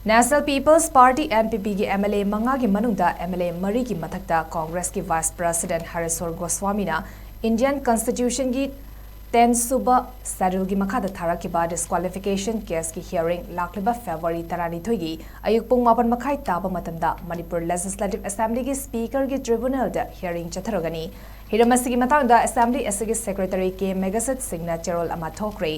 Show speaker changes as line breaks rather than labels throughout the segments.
National People's Party NPP ki MLA manga ki manungda MLA Mari ki Mathakta Congress ki Vice President Hariswar Goswami na Indian Constitution ki 10 suba schedule ki Mathakta Tharakhiba Disqualification case ki hearing Lakliba February 12 gi Ayuk pung 8 makhai TABA MATAMDA Manipur Legislative Assembly ki Speaker ki Tribunal da hearing Chatharagani Hiramasi ki matangda Assembly Asigi Secretary K Megasit Singna Cherol ama thokre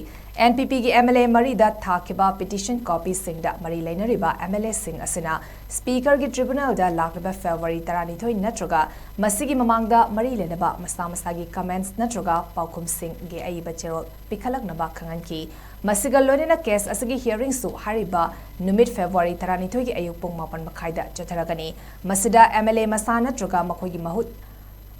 NPP ki MLA Mari da thakiba petition copy singda Mari Lainariba MLA Singh asina Speaker ki Tribunal da Lakliba February 12 natroga masigi mamangda Mari lenaba masagi comments natroga Paukum Singh ge aiba Cherol pikhalaknaba khanganki masigal lonina case asigi hearing su hariba numit February 12 gi ayuk pung 8 makhaida Chatharagani masida MLA masana troga makhogi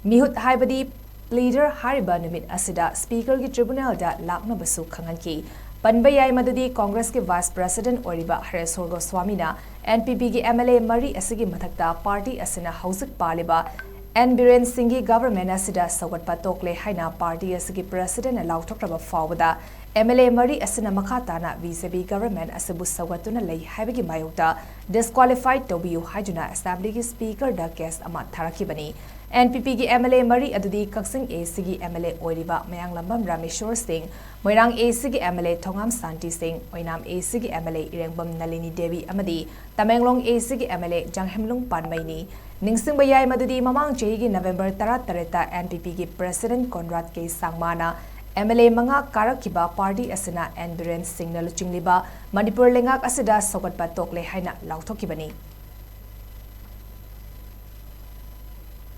Mihut haibadi leader hariba numit asida speaker ki tribunal da lakna basu khanganki panbayai madadi Congress ki Vice President oriba Hariswar Goswami na NPP ki MLA Mari asigi mathakta party asina hausik paliba Biren Singhi government asida sawat patokle haina party asigi president alauthokraba fawada MLA Mari asina makata na VCB government asibu sawatuna lei haibagi mayokta disqualified tobiyu haijuna assembly ki speaker da case ama tharakibani NPP ki MLA Mari adudi Kaksing AC ki MLA oiriba Mayang Lambam Rameshwar Singh Moirang AC ki MLA Thongam Santi Singh Oinam AC ki MLA Irengbam Nalini Devi amadi Tamenglong AC ki MLA Janghemlung Panmaini Ningsing bayai madudi mamang chehi ki November 13 NPP ki President Conrad K Sangmana MLA manga karakhiba party asina Biren Singh na luchingliba Manipur lengak asida sokat patokle haina lauthokibani